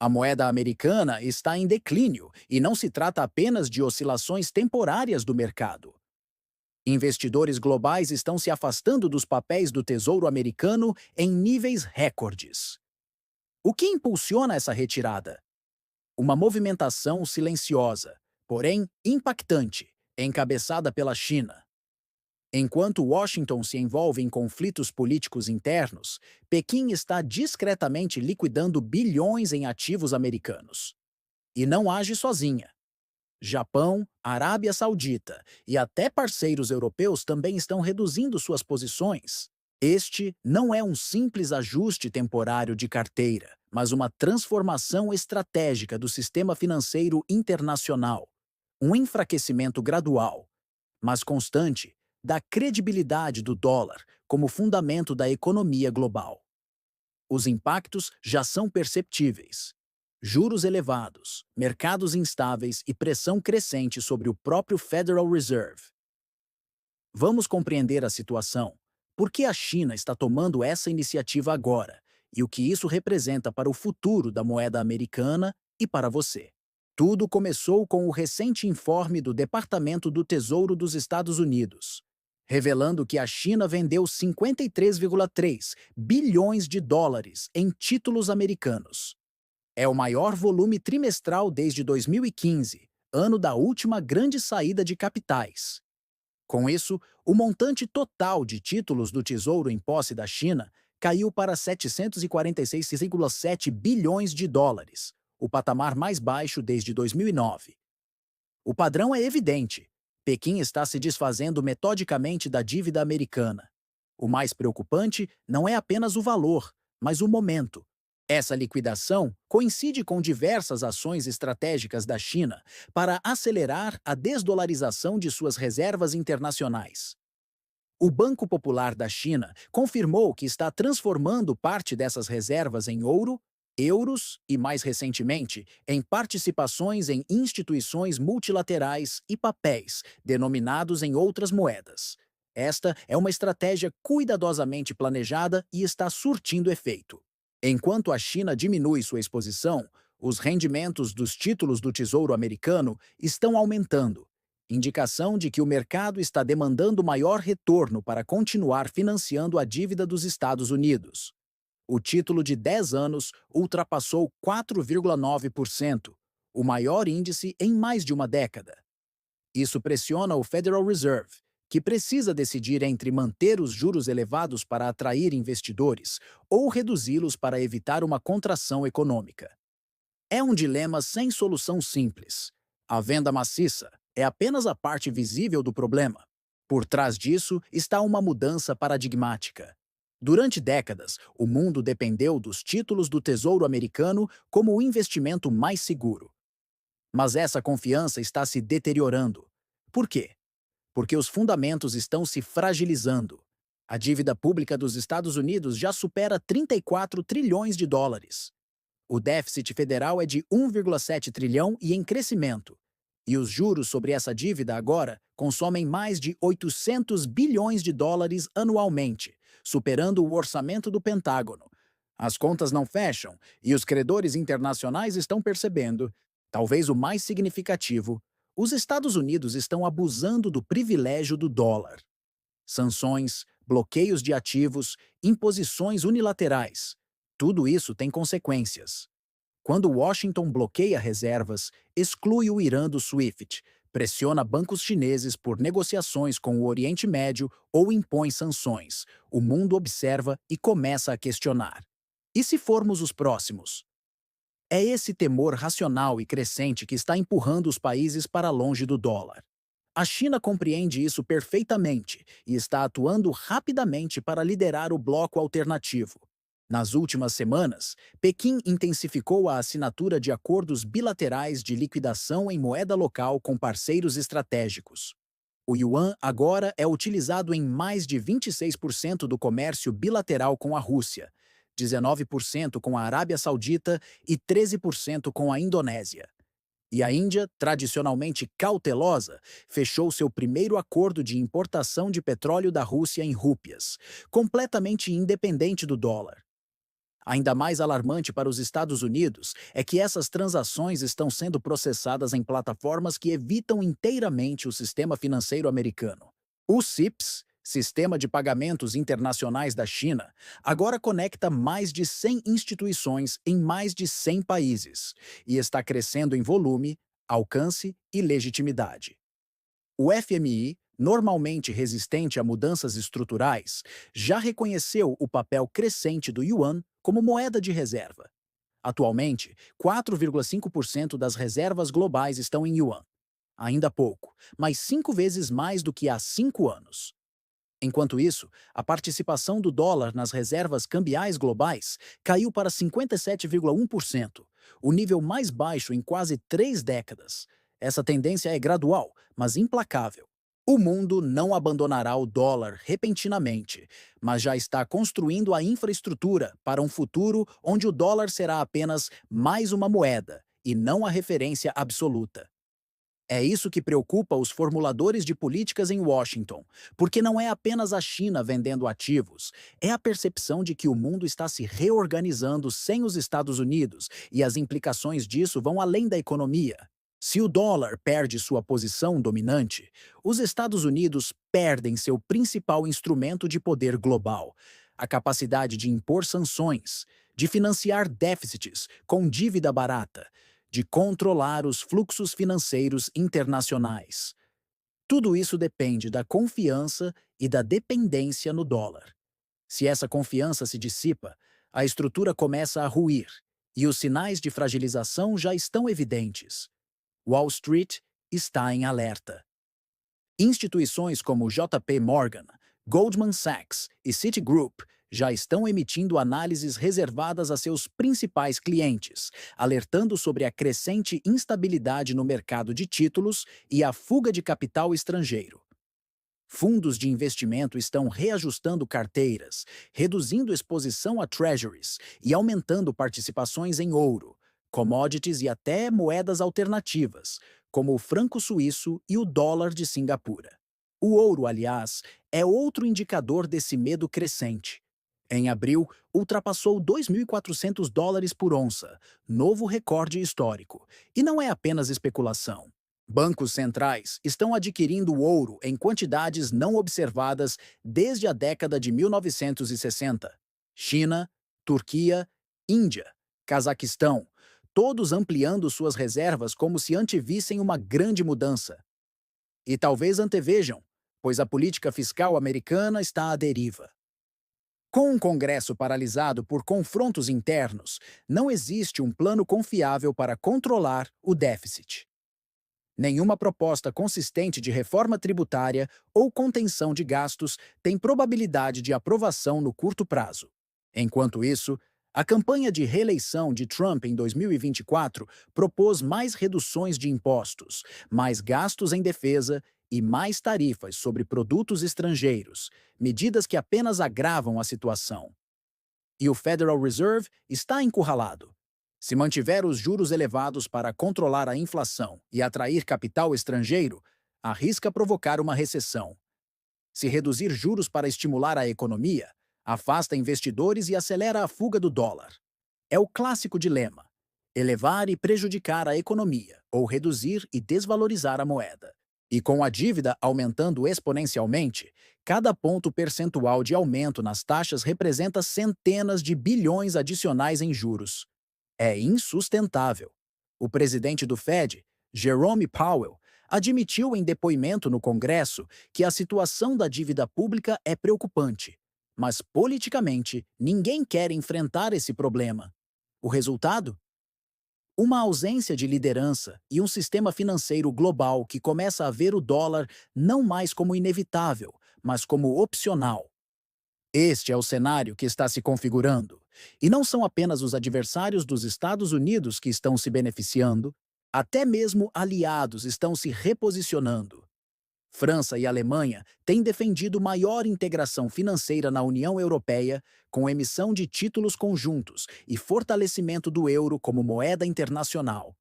A moeda americana está em declínio e não se trata apenas de oscilações temporárias do mercado. Investidores globais estão se afastando dos papéis do Tesouro Americano em níveis recordes. O que impulsiona essa retirada? Uma movimentação silenciosa, porém impactante, encabeçada pela China. Enquanto Washington se envolve em conflitos políticos internos, Pequim está discretamente liquidando bilhões em ativos americanos. E não age sozinha. Japão, Arábia Saudita e até parceiros europeus também estão reduzindo suas posições. Este não é um simples ajuste temporário de carteira, mas uma transformação estratégica do sistema financeiro internacional. Um enfraquecimento gradual, mas constante, da credibilidade do dólar como fundamento da economia global. Os impactos já são perceptíveis. Juros elevados, mercados instáveis e pressão crescente sobre o próprio Federal Reserve. Vamos compreender a situação. Por que a China está tomando essa iniciativa agora? E o que isso representa para o futuro da moeda americana e para você? Tudo começou com o recente informe do Departamento do Tesouro dos Estados Unidos, revelando que a China vendeu 53,3 bilhões de dólares em títulos americanos. É o maior volume trimestral desde 2015, ano da última grande saída de capitais. Com isso, o montante total de títulos do Tesouro em posse da China caiu para 746,7 bilhões de dólares, o patamar mais baixo desde 2009. O padrão é evidente. Pequim está se desfazendo metodicamente da dívida americana. O mais preocupante não é apenas o valor, mas o momento. Essa liquidação coincide com diversas ações estratégicas da China para acelerar a desdolarização de suas reservas internacionais. O Banco Popular da China confirmou que está transformando parte dessas reservas em ouro, euros e, mais recentemente, em participações em instituições multilaterais e papéis denominados em outras moedas. Esta é uma estratégia cuidadosamente planejada e está surtindo efeito. Enquanto a China diminui sua exposição, os rendimentos dos títulos do Tesouro Americano estão aumentando, indicação de que o mercado está demandando maior retorno para continuar financiando a dívida dos Estados Unidos. O título de 10 anos ultrapassou 4,9%, o maior índice em mais de uma década. Isso pressiona o Federal Reserve, que precisa decidir entre manter os juros elevados para atrair investidores ou reduzi-los para evitar uma contração econômica. É um dilema sem solução simples. A venda maciça é apenas a parte visível do problema. Por trás disso está uma mudança paradigmática. Durante décadas, o mundo dependeu dos títulos do Tesouro Americano como o investimento mais seguro. Mas essa confiança está se deteriorando. Por quê? Porque os fundamentos estão se fragilizando. A dívida pública dos Estados Unidos já supera 34 trilhões de dólares. O déficit federal é de 1,7 trilhão e em crescimento. E os juros sobre essa dívida agora consomem mais de 800 bilhões de dólares anualmente, superando o orçamento do Pentágono. As contas não fecham e os credores internacionais estão percebendo, talvez o mais significativo, os Estados Unidos estão abusando do privilégio do dólar. Sanções, bloqueios de ativos, imposições unilaterais. Tudo isso tem consequências. Quando Washington bloqueia reservas, exclui o Irã do SWIFT, pressiona bancos chineses por negociações com o Oriente Médio ou impõe sanções, o mundo observa e começa a questionar. E se formos os próximos? É esse temor racional e crescente que está empurrando os países para longe do dólar. A China compreende isso perfeitamente e está atuando rapidamente para liderar o bloco alternativo. Nas últimas semanas, Pequim intensificou a assinatura de acordos bilaterais de liquidação em moeda local com parceiros estratégicos. O yuan agora é utilizado em mais de 26% do comércio bilateral com a Rússia, 19% com a Arábia Saudita e 13% com a Indonésia. E a Índia, tradicionalmente cautelosa, fechou seu primeiro acordo de importação de petróleo da Rússia em rúpias, completamente independente do dólar. Ainda mais alarmante para os Estados Unidos é que essas transações estão sendo processadas em plataformas que evitam inteiramente o sistema financeiro americano. O CIPS, Sistema de Pagamentos Internacionais da China, agora conecta mais de 100 instituições em mais de 100 países e está crescendo em volume, alcance e legitimidade. O FMI, normalmente resistente a mudanças estruturais, já reconheceu o papel crescente do yuan como moeda de reserva. Atualmente, 4,5% das reservas globais estão em yuan. Ainda pouco, mas 5 vezes mais do que há 5 anos. Enquanto isso, a participação do dólar nas reservas cambiais globais caiu para 57,1%, o nível mais baixo em quase 3 décadas. Essa tendência é gradual, mas implacável. O mundo não abandonará o dólar repentinamente, mas já está construindo a infraestrutura para um futuro onde o dólar será apenas mais uma moeda e não a referência absoluta. É isso que preocupa os formuladores de políticas em Washington, porque não é apenas a China vendendo ativos, é a percepção de que o mundo está se reorganizando sem os Estados Unidos e as implicações disso vão além da economia. Se o dólar perde sua posição dominante, os Estados Unidos perdem seu principal instrumento de poder global, a capacidade de impor sanções, de financiar déficits com dívida barata, de controlar os fluxos financeiros internacionais. Tudo isso depende da confiança e da dependência no dólar. Se essa confiança se dissipa, a estrutura começa a ruir e os sinais de fragilização já estão evidentes. Wall Street está em alerta. Instituições como JP Morgan, Goldman Sachs e Citigroup já estão emitindo análises reservadas a seus principais clientes, alertando sobre a crescente instabilidade no mercado de títulos e a fuga de capital estrangeiro. Fundos de investimento estão reajustando carteiras, reduzindo exposição a treasuries e aumentando participações em ouro, commodities e até moedas alternativas, como o franco suíço e o dólar de Singapura. O ouro, aliás, é outro indicador desse medo crescente. Em abril, ultrapassou US$ 2.400 por onça, novo recorde histórico. E não é apenas especulação. Bancos centrais estão adquirindo ouro em quantidades não observadas desde a década de 1960. China, Turquia, Índia, Cazaquistão, todos ampliando suas reservas como se antevissem uma grande mudança. E talvez antevejam, pois a política fiscal americana está à deriva. Com um Congresso paralisado por confrontos internos, não existe um plano confiável para controlar o déficit. Nenhuma proposta consistente de reforma tributária ou contenção de gastos tem probabilidade de aprovação no curto prazo. Enquanto isso, a campanha de reeleição de Trump em 2024 propôs mais reduções de impostos, mais gastos em defesa e mais tarifas sobre produtos estrangeiros, medidas que apenas agravam a situação. E o Federal Reserve está encurralado. Se mantiver os juros elevados para controlar a inflação e atrair capital estrangeiro, arrisca provocar uma recessão. Se reduzir juros para estimular a economia, afasta investidores e acelera a fuga do dólar. É o clássico dilema: elevar e prejudicar a economia, ou reduzir e desvalorizar a moeda. E com a dívida aumentando exponencialmente, cada ponto percentual de aumento nas taxas representa centenas de bilhões adicionais em juros. É insustentável. O presidente do Fed, Jerome Powell, admitiu em depoimento no Congresso que a situação da dívida pública é preocupante, mas politicamente ninguém quer enfrentar esse problema. O resultado? Uma ausência de liderança e um sistema financeiro global que começa a ver o dólar não mais como inevitável, mas como opcional. Este é o cenário que está se configurando. E não são apenas os adversários dos Estados Unidos que estão se beneficiando, até mesmo aliados estão se reposicionando. França e Alemanha têm defendido maior integração financeira na União Europeia, com emissão de títulos conjuntos e fortalecimento do euro como moeda internacional.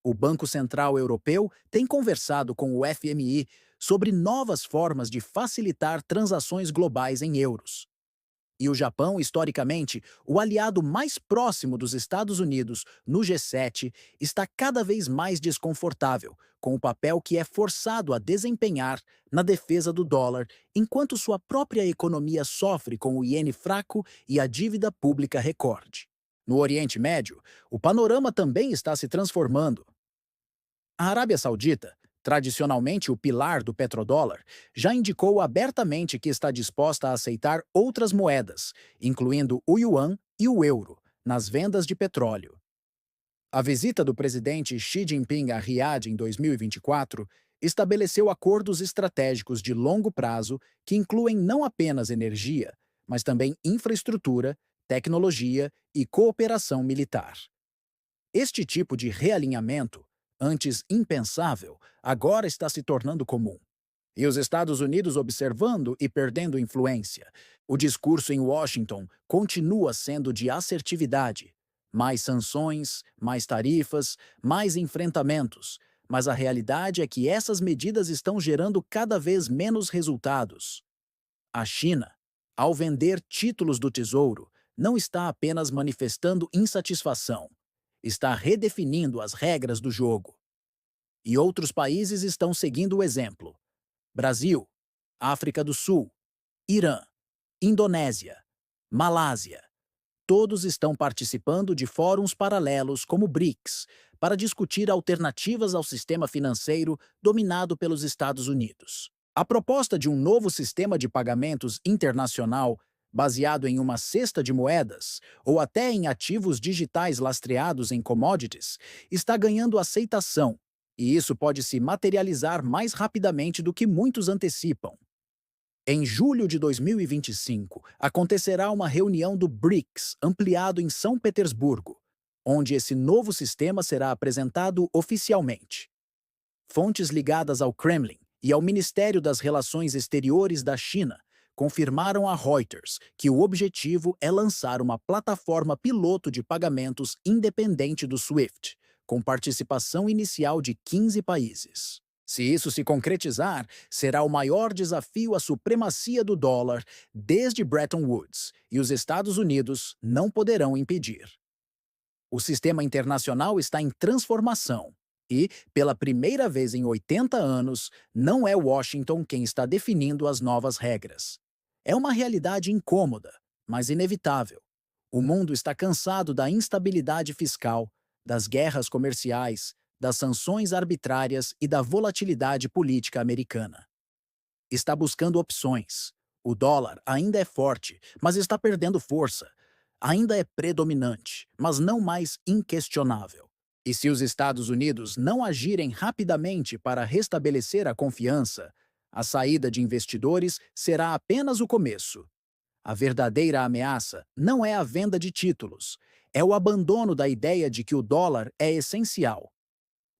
O Banco Central Europeu tem conversado com o FMI sobre novas formas de facilitar transações globais em euros. E o Japão, historicamente, o aliado mais próximo dos Estados Unidos no G7, está cada vez mais desconfortável com o papel que é forçado a desempenhar na defesa do dólar, enquanto sua própria economia sofre com o iene fraco e a dívida pública recorde. No Oriente Médio, o panorama também está se transformando. A Arábia Saudita, tradicionalmente o pilar do petrodólar, já indicou abertamente que está disposta a aceitar outras moedas, incluindo o yuan e o euro, nas vendas de petróleo. A visita do presidente Xi Jinping a Riad em 2024 estabeleceu acordos estratégicos de longo prazo que incluem não apenas energia, mas também infraestrutura, tecnologia e cooperação militar. Este tipo de realinhamento, antes impensável, agora está se tornando comum. E os Estados Unidos observando e perdendo influência. O discurso em Washington continua sendo de assertividade. Mais sanções, mais tarifas, mais enfrentamentos. Mas a realidade é que essas medidas estão gerando cada vez menos resultados. A China, ao vender títulos do Tesouro, não está apenas manifestando insatisfação, está redefinindo as regras do jogo. E outros países estão seguindo o exemplo. Brasil, África do Sul, Irã, Indonésia, Malásia. Todos estão participando de fóruns paralelos como o BRICS para discutir alternativas ao sistema financeiro dominado pelos Estados Unidos. A proposta de um novo sistema de pagamentos internacional baseado em uma cesta de moedas ou até em ativos digitais lastreados em commodities está ganhando aceitação, e isso pode se materializar mais rapidamente do que muitos antecipam. Em julho de 2025, acontecerá uma reunião do BRICS ampliado em São Petersburgo, onde esse novo sistema será apresentado oficialmente. Fontes ligadas ao Kremlin e ao Ministério das Relações Exteriores da China confirmaram a Reuters que o objetivo é lançar uma plataforma piloto de pagamentos independente do SWIFT, com participação inicial de 15 países. Se isso se concretizar, será o maior desafio à supremacia do dólar desde Bretton Woods, e os Estados Unidos não poderão impedir. O sistema internacional está em transformação e, pela primeira vez em 80 anos, não é Washington quem está definindo as novas regras. É uma realidade incômoda, mas inevitável. O mundo está cansado da instabilidade fiscal, das guerras comerciais, das sanções arbitrárias e da volatilidade política americana. Está buscando opções. O dólar ainda é forte, mas está perdendo força. Ainda é predominante, mas não mais inquestionável. E se os Estados Unidos não agirem rapidamente para restabelecer a confiança, a saída de investidores será apenas o começo. A verdadeira ameaça não é a venda de títulos, é o abandono da ideia de que o dólar é essencial.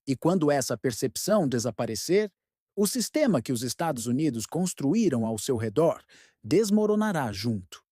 E quando essa percepção desaparecer, o sistema que os Estados Unidos construíram ao seu redor desmoronará junto.